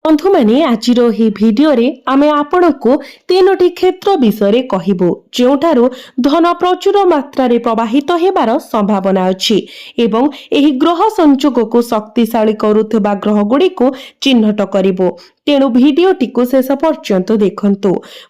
बंधु मैंने आज भिडियो आमे आपनको तीनोटी क्षेत्र विषय कहबू जोठारु धन प्रचुर मात्रा प्रवाहित हेबार संभावना अछि एवं एही ग्रह संयोग को शक्तिशाली करुवा ग्रह गुड़ी को चिन्हट करिबो। तेणु भिडियोटी को शेष पर्यंत देखंतु।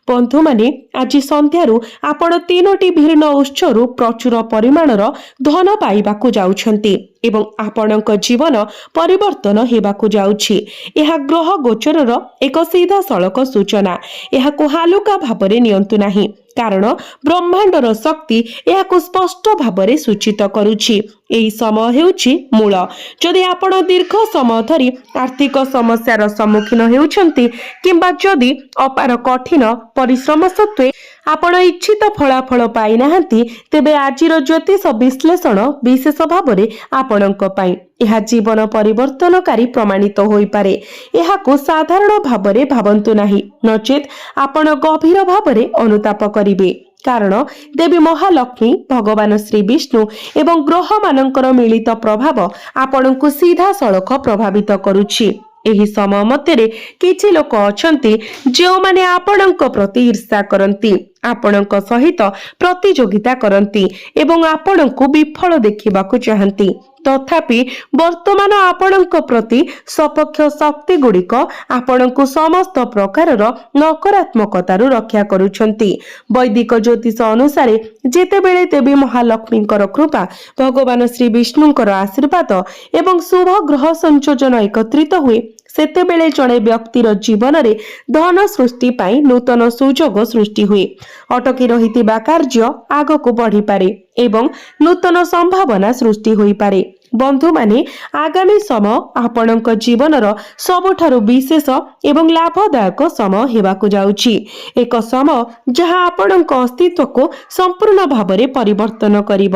बंधु माने आज संध्यारु आपण तीनोटी भिन्न उत्सरु प्रचुर परिमाणर धन पाइबाकु जाउछंती एवं आपणक जीवन परिवर्तन हेबाकु जाउछि। एहा ग्रह गोचरर एक सीधा सड़क सूचना। एहाकु हालुका भाबरे नियंतु नाही कारण ब्रह्मांडर शक्ति एहाकु स्पष्ट भाबरे सूचित करुछि। एही समय हेउछि मूल। जदि आपण दीर्घ समय धरि आर्थिक समस्यार सम्मुखीन हेउछंती किंबा जदि अपार कठिन परिश्रम सत्वे आपण इच्छित फलाफल पाई नाहंती तेबे आजिर ज्योतिष विश्लेषण विशेष भाबरे आपणक पई एहा जीवन परिवर्तनकारी प्रमाणित होई पारे। एहाकु साधारण भाबरे भाबंतु नाही नचेत आपण गभीर भाबरे अनुताप करिवे कारण देवी महालक्ष्मी भगवान श्री विष्णु एवं ग्रह मानकर मिलित प्रभाव आपणकु सीधा सड़क प्रभावित करुछि। एही समय मध्यरे किछि लोक अछंती जो माने आपणक प्रति ईर्ष्या करंती आपणक सहित प्रतियोगिता करंती एवं आपणकु विफल देखिबाकु चाहंती। तथापि वर्तमान आपणक प्रति सपक्ष शक्ति गुड़िक आपणकु समस्त प्रकारर नकारात्मकतारु रक्षा करुछंती। वैदिक ज्योतिष अनुसार जेतेबेले देवी महालक्ष्मीकर कृपा भगवान श्री विष्णुकर आशीर्वाद एवं शुभ ग्रह संयोजन एकत्रित हुए सेतेबेले जड़े व्यक्तिर जीवन रे धन सृष्टि पाई नूतन सुजोग सृष्टि हुए। अटकी रहितिबा कार्य आगको बढ़ी पारे एवं नूतन संभावना सृष्टि होई पारे। बंधु माने आगामी समय आपणक जीवनर सबुठारु विशेष एवं लाभदायक समय हेबाकु जाउछि। एक समय जहाँ आपणक अस्तित्व को संपूर्ण भाबरे परिवर्तन करिब।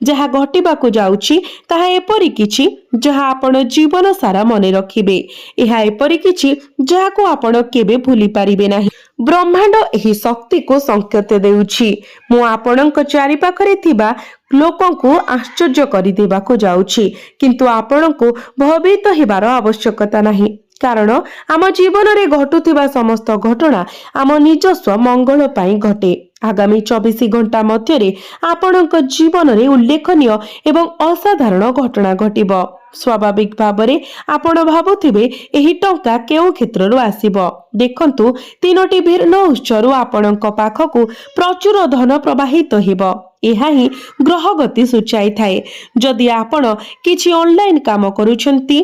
जहाँ घटिबाकु जाउछि ताहा एपरि किछि जहाँ आपण जीवन सारा मने रखिबे। एहा एपरि किछि जाहाको आपण केबे भूली पारिबे नाही। ब्रह्मांड एही शक्ति को संकेत देउछि। मु आपणक चारि पाखरे थिबा लोकों को आश्चर्य करि देबाको जाउछि किंतु आपणको भयभीत हेबार आवश्यकता नाही कारण आम जीवन रे घटुथिबा समस्त घटना आम निजस्व मंगल पाई घटे। आगामी 24 घंटा मध्यरे आपणक जीवन रे उल्लेखनीय एवं असाधारण घटना घटिबो। स्वाभाविक भाबरे आपण भाबुथिबे एही टंका केउ क्षेत्ररु आसीबो। देखंतु तीनोटी भिन्न उत्सरु आपणक पाखकु प्रचुर धन प्रवाहित हेबो। एहा ही ग्रह गति सूचाई थाए। जदि आपण किछि ऑनलाइन काम करूछंती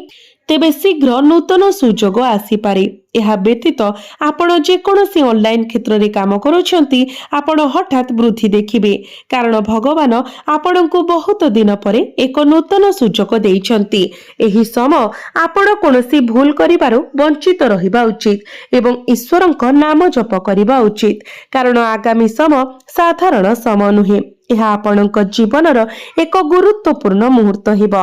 तेबे शीघ्र नूतन सुजोग आसी पारे। एहा व्यतीत आपण जे कोनोसी ऑनलाइन क्षेत्र रे काम करूछंती आपण हठात वृद्धि देखिबे कारण भगवान आपणको बहुत दिन परे एक नूतन सुजोग देइछंती। एही समय आपण कोनोसी भूल करिबारु वंचित रहिबा उचित एवं ईश्वरक नाम जप करिबा उचित कारण आगामी समय साधारण समय नुहे। यह आपणक जीवनर एक गुरुत्वपूर्ण मुहूर्त हेब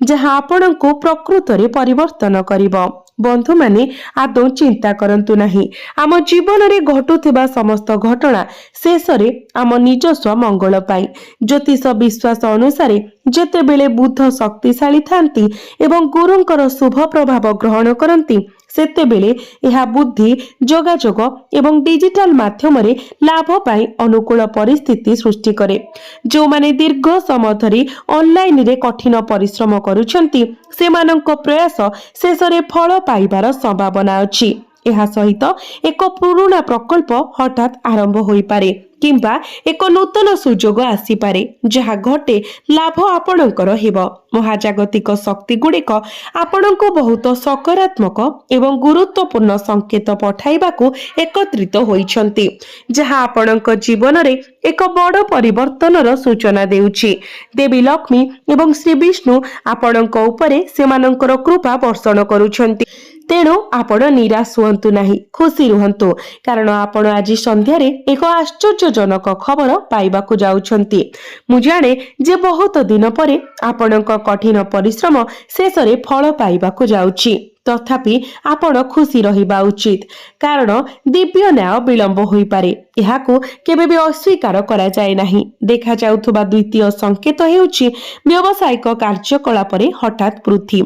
जहाँ आपणको प्रकृत रे परिवर्तन करिब। बंधु माने आदौ चिंता करंतु नाही। आम जीवन रे घटुथिबा समस्त घटना शेष रे आम निजस्व मंगल पाई। ज्योतिष विश्वास अनुसार जेतेबेले बुध शक्तिशाली थांती एवं गुरुंकर शुभ प्रभाव ग्रहण करंती सेतेबेले यह बुद्धि जोगाजोग एवं डिजिटल माध्यम रे लाभ पाई अनुकूल परिस्थिति सृष्टि करे। जो माने दीर्घ समय धरी ऑनलाइन रे कठिन परिश्रम करूछंती सेमानंक प्रयास शेष रे फल पाइबार संभावना अछि। एहा सहित एक पुराना प्रकल्प हठात आरंभ होई पारे किंबा एक नूतन सुजोग आसी पारे जहा घटे लाभ आपणकर हेबो। महाजागतिक शक्ति गुड़िक आपणको बहुत सकारात्मक एवं गुरुत्वपूर्ण संकेत पठाइबाकू एकत्रित होइछंती जहा आपणक जीवन रे एक बड़ परिवर्तनर सूचना देउछि। देवी लक्ष्मी एवं श्री विष्णु आपणक उपरे सेमानंकर कृपा वर्षण करूछंती। तेणु आपण निराश हुअन्तु नाही खुशी रुहन्तु कारण आपण आज संध्यारे एक आश्चर्यजनक खबर पाइबाकू जाउछंती। मु जाने जे बहुत दिन परे आपणक कठिन परिश्रम शेषरे फल पाइबाकू जाउछि। तथापि आपण खुशी रहिबा उचित कारण दिव्य न्याय विलंब होई पारे एहाकू केबे भी अस्वीकार करा जाए नाही। देखा जाउथुबा द्वितीय संकेत हेउची व्यावसायिक कार्यकलापरे हठात वृद्धि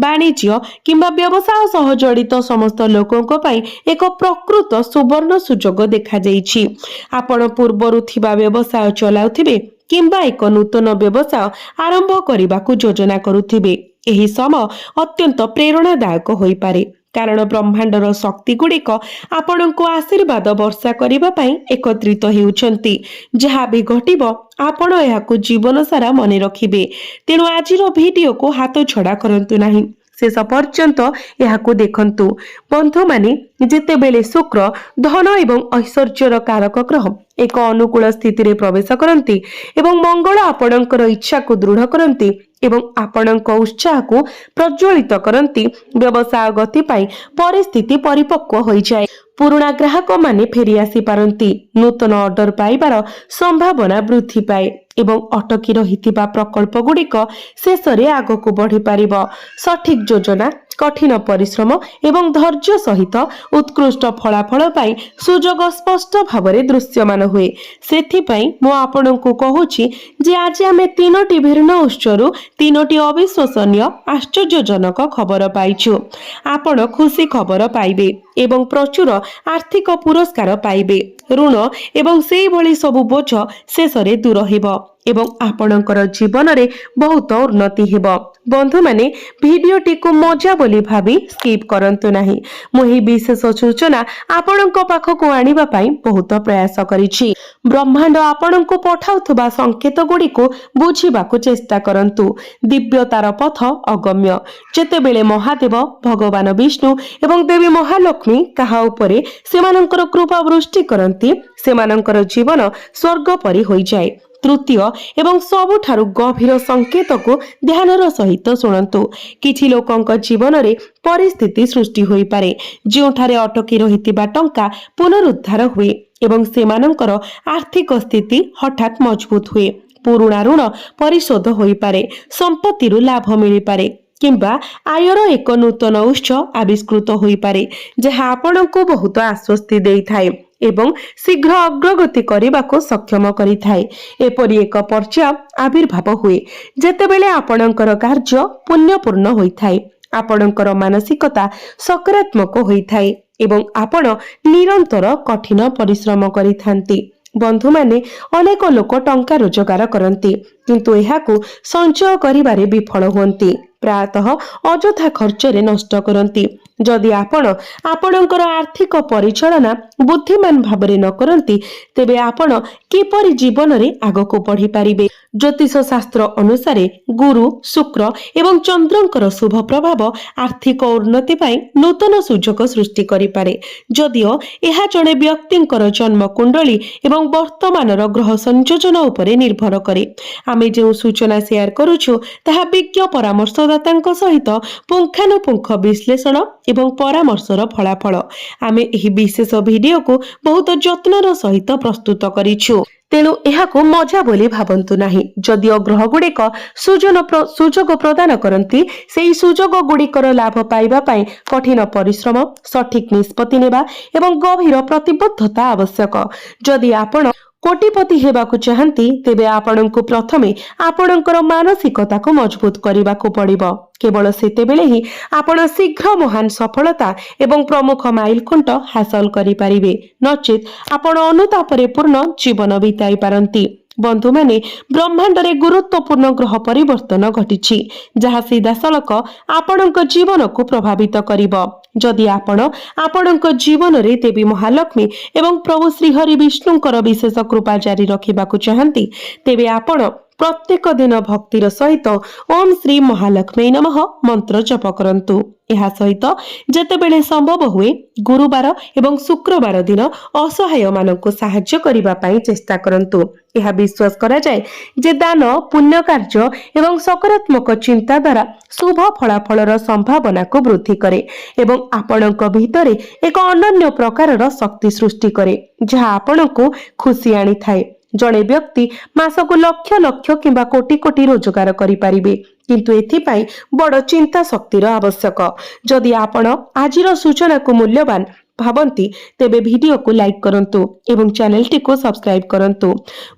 वाणिज्य किंबा व्यवसाय सह जड़ित समस्त लोकंक पई एक प्रकृत सुवर्ण सुजोग देखा जाइछि। आपण पूर्वरु थिबा व्यवसाय चलाउथिबे किंबा एक नूतन व्यवसाय आरंभ करने योजना करुथिबे एही समय अत्यंत प्रेरणादायक होई पारे कारण ब्रह्मांडर शक्ति गुड़िक आपण को आशीर्वाद वर्षा करने पई एकत्रित हेउछंती। जहा भी घटिबो आपण एहाकू जीवन सारा मन रखिबे। तेणु आजिर वीडियो को हाथ छड़ा करंतु नाही, शेष पर्यंत एहाकू देखंतु। बंधु माने जेतेबेले शुक्र धन एवं ऐश्वर्यर कारक ग्रह एक अनुकूल स्थिति रे प्रवेश करंती एवं मंगल आपणकर इच्छा को दृढ़ करंती एवं आपणक उत्साह को प्रज्वलित करंती व्यवसाय गति पाई परिस्थिति परिपक्व होई जाए। पुराना ग्राहक माने फेरी आसी पारंती, नूतन ऑर्डर पाइबार संभावना वृद्धि पाए एवं अटकी रहिथिबा प्रकल्प गुड़िक शेषरे आगको बढ़ी पारिबो। सठिक योजना कठिन परिश्रम एवं धैर्य सहित उत्कृष्ट फलाफल पाई सुजोग स्पष्ट भावरे दृश्यमान हुए। सेथिपाई मु आपनकु कहूची जे आज आमे तीनोटी भिन्न उत्सरु तीनोटी अविश्वसनीय आश्चर्यजनक खबर पाइछु। आपण खुशी खबर पाइबे एवं प्रचुर आर्थिक पुरस्कार पाइबे। ऋण एवं सेही भली सबु बोझ शेषरे दूर हेबो एवं आपणकर जीवन रे बहुत उन्नति हेबो। बंधु माने भिडियोटी को मजा बोली भाभी स्किप करंतु नाही। मुही विशेष सूचना आपणक पाखको आनिबा पई बहुत प्रयास करिछि। ब्रह्मांड आपणको पठाउथबा संकेत गुडी को बुझिबाकू चेष्टा करंतु। दिव्यतार पथ अगम्य। जेतेबेले महादेव भगवान विष्णु एवं देवी महालक्ष्मी कहा उपरे सेमानंकर कृपा वृष्टि करंती सेमानंकर जीवन स्वर्ग परि होई जाए। तृतीय एवं सबुठारु गभीर संकेत को ध्यानर सहित शुणु। किछि लोकंक जीवन रे परिस्थिति सृष्टि होई पारे जोठारे अटकी रहितिबा टंका पुनरुद्धार हुए एवं सेमानंकर आर्थिक स्थिति हठात मजबूत हुए। पुराना ऋण परिशोध होई पारे, संपत्तिरु लाभ मिली पारे किंबा आयर एक नूतन उत्स आविष्कृत होई पारे जहा आपनको बहुत आश्वस्ति देई थाए एवं शीघ्र अग्रगति करने को सक्षम करिथाए। एपरि एक पर्याय आविर्भाव हुए जेतेबेले आपणकर कार्य पुण्यपूर्ण होइथाए, आपणकर मानसिकता सकारात्मक होइथाए एवं आपण निरंतर कठिन परिश्रम करिथांती। बंधु माने अनेक लोक टंका रोजगार करती किंतु एहाकू संचय करिबारे विफल होंती, प्रायतः अजथा खर्चरे नष्ट करती। जदि आपण आपणकर आर्थिक परिचालना बुद्धिमान भावरे न करती तेबे आपण किपरि जीवन रे आगको बढ़ी पारिबे। ज्योतिष शास्त्र अनुसारे गुरु शुक्र एवं चंद्रंकर शुभ प्रभाव आर्थिक उन्नति पाई नूतन सुजोग सृष्टि करि पारे। जदिओ एहा जणे व्यक्तिंकर जन्म कुंडली एवं वर्तमानर ग्रह संयोजन उपरे निर्भर करे। आमे जे सूचना शेयर करूछु ताहा विज्ञ परामर्शदातांक सहित पुंखानुपुंख विश्लेषण एवं परामर्शर फलाफल। आमे एही विशेष वीडियो को बहुत जत्नर सहित प्रस्तुत करिछु, तेणु एहाकू मजा बोली भावंतु नाही। जदिओ ग्रह गुड़िक सुजोग प्रदान करती सेही सुजोग गुड़िकर लाभ पाइबा पाई कठिन परिश्रम, सठिक निष्पत्ति नेबा एवं गभीर प्रतिबद्धता आवश्यक। जदि आपण कोटिपति हेबाकू चाहती तेबे आपणଙ୍କୁ प्रथमे आपणଙ୍କର मानसिकता को मजबूत करबाकू पड़िबो। केवल सेतेबेले ही आपण शीघ्र महान सफलता एवं प्रमुख माइलखुंट हासिल करि पारिबे, नचेत आपण अनुतापरे पूर्ण जीवन बिताई पारंती। बंधु माने ब्रह्मांड रे गुरुत्वपूर्ण ग्रह परिवर्तन घटिछि जहा सीधा सलक आपणଙ୍କ जीवन को प्रभावित करिबो। जदि आपण आपणଙ୍କ जीवन रे देवी महालक्ष्मी एवं प्रभु श्री हरि विष्णुंकर विशेष कृपा जारी रखिबाकू चाहंती तेबे आपण प्रत्येक दिन भक्तिर सहित ओम श्री महालक्ष्मी नमः मंत्र जप करंतु। एहा सहित जेतेबेले संभव हुए गुरुवार एवं शुक्रवार दिन असहाय माननको साहाय्य करिबा पई चेष्टा करंतु। एहा विश्वास करा जाय जे दान पुण्य कार्य एवं सकारात्मक चिंता द्वारा शुभ फलाफलर संभावना को वृद्धि करे एवं आपणक भितरे एक अनन्य प्रकारर शक्ति सृष्टि करे जहा आपणको खुशी आनी थाए। जड़े व्यक्ति मासको लक्ष लक्ष किंबा कोटी कोटी रोजगार करि पारिबे किंतु एथिपाई बड़ चिंता शक्तिर आवश्यक। जदि आपण आजिर सूचना को मूल्यवान भावंती तेबे वीडियो को लाइक करंतु एवं चैनल टी को सब्सक्राइब करंतु।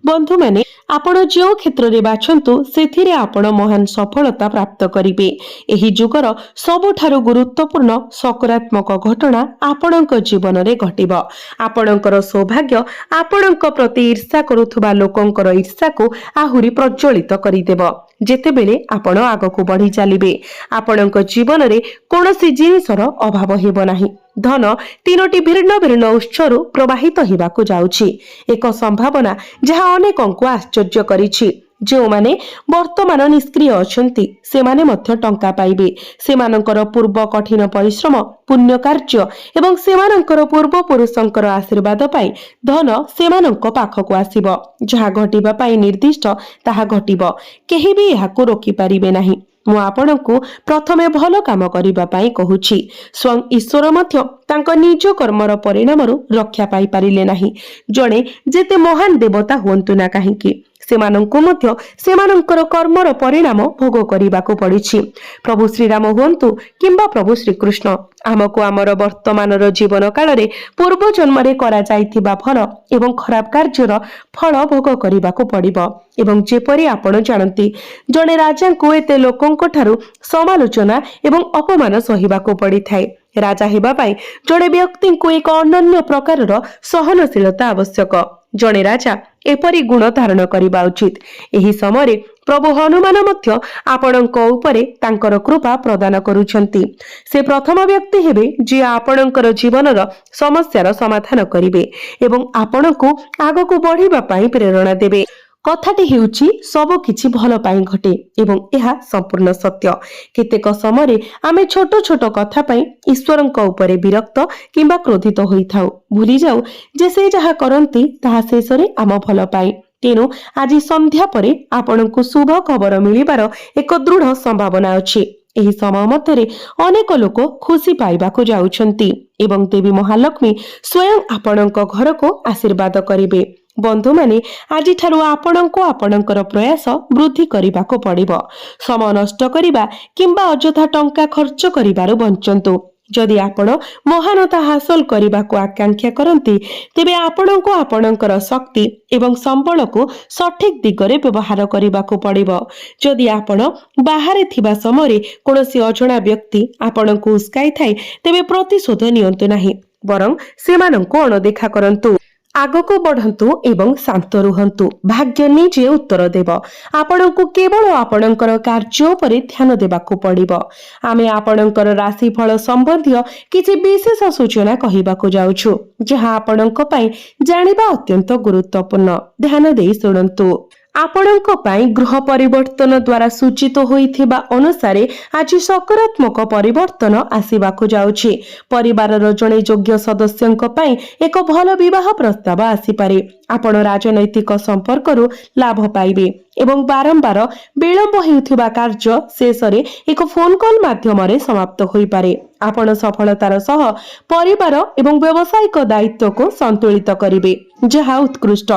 बंधु माने आपण जो क्षेत्र रे बाछंतु सेथिरे आपण महान सफलता प्राप्त करिवे। एही जुगर सबुठारु गुरुत्वपूर्ण सकारात्मक घटना आपणक जीवन रे घटिबो। आपणकर सौभाग्य आपणक प्रति ईर्ष्या करुथुबा लोकंकर ईर्ष्या को आहुरी प्रज्वलित करिदेबो। जेतेबेले आपण आगको बढ़ी चलिबे आपणक जीवन रे कोनोसी जिनिसर अभाव हेबो नाही। धन तीनोटी भिन्न भिन्न उत्सरू प्रवाहित हेबाकू जाउछि। एक संभावना जहाँ अनेकंकु आश्चर्य करिछि। जो माने वर्तमान निष्क्रिय अछंती सेमाने मध्य टंका पाइबे। सेमानंकर पूर्व कठिन परिश्रम पुण्य कार्य एवं सेमानंकर पूर्व पुरुषंकर आशीर्वाद पाई धन सेमानंक पाखकु आसीबो। जहा घटिबा पाई निर्दिष्ट ताहा घटिबो। केही भी एहाकु रोकी पारिबे नाही। मु आपणको प्रथमे भल काम करिबा पाई कहूछि। स्वयं ईश्वर मध्य तांको निज कर्मर परिणामरु रक्षा पाई पारिले नाही। जणे जेते महान देवता हुंतु ना काहेकि सेमानंको मध्य सेमानंकर कर्मर परिणाम भोग करिबाको पड़िछि। प्रभु श्रीराम हुंतु किंबा प्रभु श्रीकृष्ण आमको आमर वर्तमानर जीवन काल रे पूर्व जन्म रे करा जाइथिबा फल एवं खराब कार्यर फल भोग करिबाको पड़िबो। एवं जेपरि आपण जानती जणे राजा को एते लोकंक ठारू समालोचना एवं अपमान सहिबाको पड़िथाय। राजा हेबा पाई जणे व्यक्ति को एक अनन्य प्रकारर सहनशीलता आवश्यक। जणे राजा एपरि गुण धारण करिबा उचित। एही समय प्रभु हनुमान मध्य आपणक उपरे तांकर कृपा प्रदान करूछंती। से प्रथम व्यक्ति हेबे जे आपणकर जीवनर समस्यार समाधान करिवे एवं आपणको आगको बढ़िबा पाई प्रेरणा देबे। कथाटी हेउची सब किछि भल पाई घटे एवं एहा संपूर्ण सत्य। केतेक समय आमे छोट छोट कथा पाई ईश्वरंक उपरे विरक्त किंबा क्रोधित होइथाउ। भूली जाऊ जे से जहा करंती ताहा शेषरे आम भल पाई। तेणु आज संध्या परे आपणको शुभ खबर मिलिबार एक दृढ़ संभावना अछि। एही समय मध्यरे अनेक लोक खुशी पाइबाको जाउछंती एवं देवी महालक्ष्मी स्वयं आपणक घर को आशीर्वाद करिवे। बंधु माने आजि ठारू आपणको आपणकर प्रयास वृद्धि करिबाको पड़िबो। समय नष्ट करिबा किंबा अଯଥା टंका खर्च करिबारो बंचंतु। जदि आपण महानता हासिल करने आकांक्षा करती तेबे आपणको आपणकर शक्ति एवं संबल को सठिक दिगरे व्यवहार करने को पड़िबो। जदि आपण बाहर थिबा समय कोनोसी अजणा व्यक्ति आपणको उस्काई थाए तेबे प्रतिशोध नियंतु नाही, बरं सेमानंको अणदेखा करंतु। आगको बढ़ंतु एवं शांत रुहंतु। भाग्य निजे उत्तर देव। आपणको केवल आपणकर कार्य पर ध्यान देबाको पड़िबो। आमे आपणकर राशिफल संबंधी किछि विशेष सूचना कहिबाको जाउछु जहा आपणक पई जानिबा अत्यंत गुरुत्वपूर्ण। ध्यान देई सुनंतु। आपणक पई ग्रह परिवर्तन द्वारा सूचित होइथिबा अनुसारे आज सकारात्मक परिवर्तन आसीबाको जाउछि। परिवारर जणे योग्य सदस्यंक पई एक भल विवाह प्रस्ताव आसीपारे। आपण राजनैतिक संपर्करू लाभ पाइबे एवं बारंबार विलंब हेउथिबा कार्य शेषरे एक फोन कॉल माध्यमरे समाप्त होई पारे। आपण सफलतार सह परिवार एवं व्यावसायिक दायित्व को संतुलित करिवे जहा उत्कृष्ट।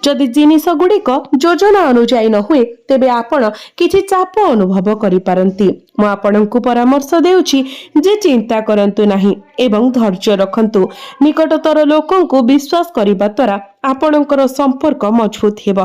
जदि जिनिस गुड़िक योजना अनुଯାयी न हुए तेबे आपण किछि चाप अनुभव करि पारंती। मु आपणଙ୍କୁ परामर्श देउछि जे चिंता करंतु नाही एवं धैर्य रखंतु। निकटतर लोकंको विश्वास करिबा द्वारा आपणଙ୍କର संपर्क मजबूत हेबो।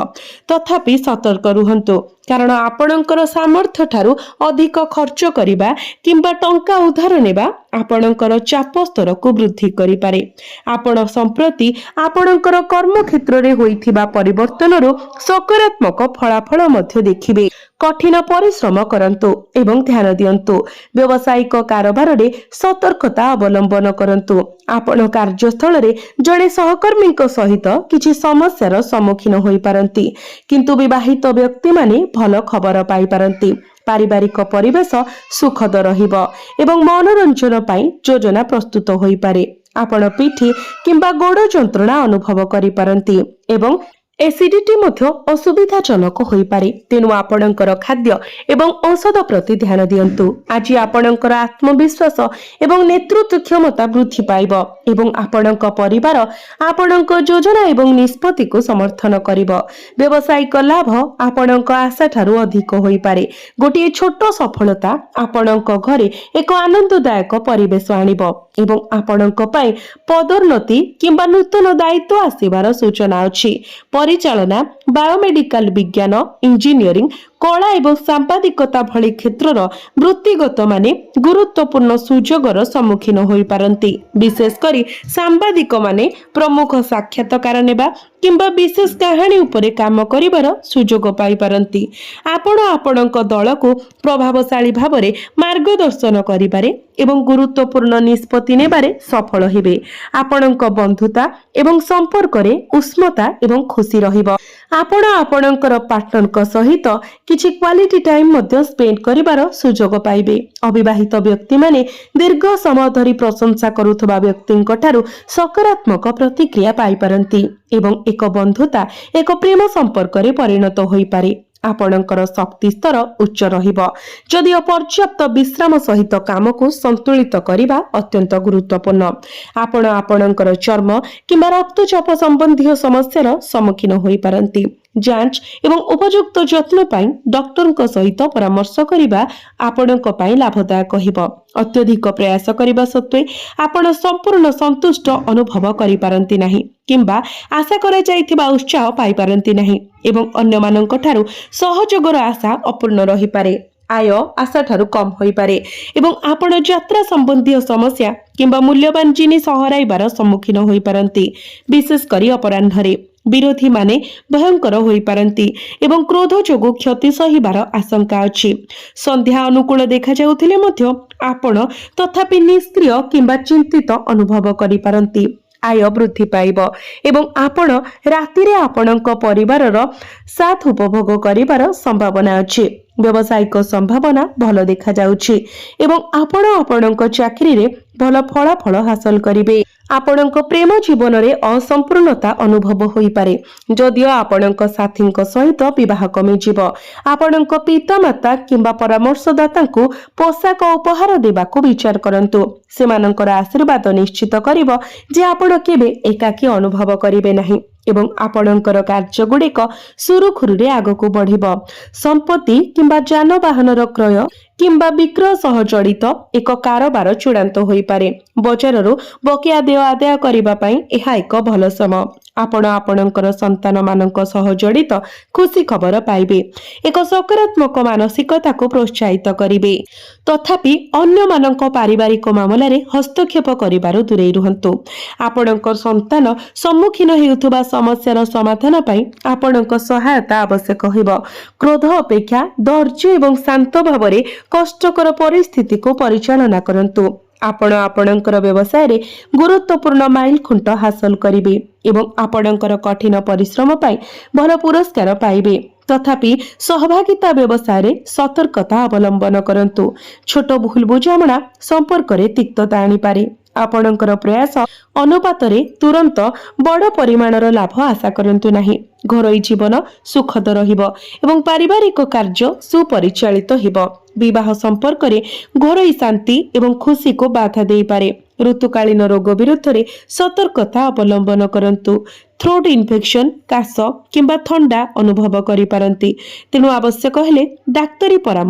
तथापि सतर्क रुहंतु कारण आपणଙ୍କର सामर्थ्य ठारू अधिक खर्च करिबा किंबा टंका उधार नेबा आपणଙ୍କର चाप स्तर को वृद्धि करि पारे। आपण संप्रति आपणଙ୍କର कर्म क्षेत्र रे होइथिबा परिवर्तनरो सकारात्मक फलाफल मध्य देखिबे। कठिन परिश्रम करंतु एवं ध्यान दियंतु। व्यावसायिक कारोबार रे सतर्कता अवलंबन करंतु। आपण कार्यस्थल रे जणे सहकर्मी सहित किछि समस्यार सम्मुखीन होई पारंती किंतु विवाहित व्यक्ति माने भल खबर पाई पारंती। पारिवारिक परिवेश सुखद रहिबो एवं मनोरंजन पाई योजना प्रस्तुत होई पारे। आपण पीठी किंबा गोड़ जंत्रणा अनुभव करि पारंती एवं एसिडिटी मध्य असुविधाजनक होई पारे। तेणु आपणकर खाद्य एवं औषध प्रति ध्यान दियंतु। आज आपणकर आत्मविश्वास एवं नेतृत्व क्षमता वृद्धि पाइब एवं आपणक परिवार आपणक योजना एवं निष्पत्ति को समर्थन करिब। व्यवसायिक लाभ आपणक आशा ठारू अधिक होई पारे। गोटिए छोट सफलता आपणक घरे एक आनंददायक परिवेश आनिब एवं आपणक पई पदोन्नति किंबा नूतन दायित्व आसिबार सूचना अछि। परिचालना, बायोमेडिकल विज्ञान, इंजीनियरिंग, कला एवं सांबादिकता भली क्षेत्रर वृत्तिगत माने गुरुत्वपूर्ण सुजोगर सम्मुखीन होई पारंती। विशेषकर सांबादिक माने प्रमुख साक्षात्कार नेबा किंबा विशेष कहानी उपरे काम करिवार सुजोग पाई पारंती। आपण आपणक दल को प्रभावशाली भावरे मार्गदर्शन करिबारे एवं गुरुत्वपूर्ण निष्पत्ति नेबारे सफल हेबे। आपणक बंधुता एवं संपर्क रे उष्मता एवं खुशी रहिबो। आपण आपणकर पार्टनरक सहित किछि क्वालिटी टाइम मध्ये स्पेंड करिवार सुजोग पाइबे। अविवाहित व्यक्ति माने दीर्घ समय धरि प्रशंसा करुथबा व्यक्तिंक ठारू सकारात्मक प्रतिक्रिया पाई पारंती एवं एक बंधुता एक प्रेम संपर्क रे परिणत होई पारे। आपणकर शक्ति स्तर उच्च रहिबो। जदि पर्याप्त विश्राम सहित काम को संतुलित करिबा अत्यंत गुरुत्वपूर्ण। आपण आपणकर चर्म किंबा रक्तचाप संबंधी समस्यार सम्मुखीन होई पारंती। जांच एवं उपयुक्त जत्न पाई डॉक्टरक सहित परामर्श करिबा आपणक पाई लाभदायक होइबो। अत्यधिक प्रयास करिबा सत्वे आपण संपूर्ण संतुष्ट अनुभव करि पारंती नाही किंबा आशा करा जायथिबा उत्साह पाई पारंती नाही एवं अन्य मानक ठारू सहयोगर आशा अपूर्ण रहि पारे। आय आशा ठारू कम होई पारे एवं आपण यात्रा संबंधी समस्या किंबा मूल्यवान जिनिस हराइबार सम्मुखीन होई पारंती। विशेष करी अपराह्न विरोधी माने भयंकर होई पारंती एवं क्रोध जोगु क्षति सहिबार आशंका अछि। संध्या अनुकूल देखा जाउथिले मध्य आपण तथापि निष्क्रिय किंबा चिंतित अनुभव करि पारंती। आय वृद्धि पाइब एवं आपण रातिरे आपणक परिवारर साथ उपभोग करिबार संभावना अछि। व्यवसायिक संभावना भल देखा जाउछि एवं आपण आपणक चाकरी रे भल फलाफल हासिल करिवे। आपणक प्रेम जीवन रे असंपूर्णता अनुभव होई पारे। जदियो आपणक साथींक सहित विवाह कमी जीव। आपणक पितामाता किंबा परामर्शदाता को पोशाक उपहार देबाको विचार करंतु। सेमानकर आशीर्वाद निश्चित करिवो जे आपण केबे एकाकी अनुभव करिवे नाही एवं आपणकर कार्य गुड़िक सुरुखुरुरे आगको बढ़िबो। संपत्ति किंबा जानवाहन क्रय किंबा विक्रय सह जड़ित एक कारोबार चूड़ांत होई पारे। बजाररू बकिया देय आदाय करिबा पई एहा एक भल समय। आपण आपणकर संतान मानक सह जड़ित खुशी खबर पाइबे। एक सकारात्मक मानसिकता को प्रोत्साहित करिवे। तथापि अन्य मानक पारिवारिक मामला रे हस्तक्षेप करिबार दूरे रुहंतु। आपणकर संतान सम्मुखीन हेउथबा समस्यार समाधान पई आपणक सहायता आवश्यक होइबो। क्रोध अपेक्षा धैर्य एवं शांत भावरे कष्टकर परिस्थिति को परिचालना करंतु। आपण आपणकर व्यवसाय रे गुरुत्वपूर्ण माइल खुंट हासिल करिवे एवं आपणकर कठिन परिश्रम पाई भल पुरस्कार पाइबे। तथापि सहभागिता व्यवसाय रे सतर्कता अवलंबन करंतु। छोट भूल बुझामणा संपर्क रे तिक्तता आनी पारे। आपणकर प्रयास अनुपात रे तुरंत बड़ परिमाणर लाभ आशा करंतु नाही। घरोई जीवन सुखद रहिबो एवं पारिवारिक कार्य सुपरिचालित हेबो। विवाह संपर्क रे घरोई शांति एवं खुशी को बाधा देई पारे। ऋतुकालीन रोग विरुद्ध रे सतर्कता अवलंबन करंतु। थ्रोट इन्फेक्शन, काश किंबा थंडा अनुभव करि पारंती। तेणु आवश्यक हेले डाक्तरी परामर्श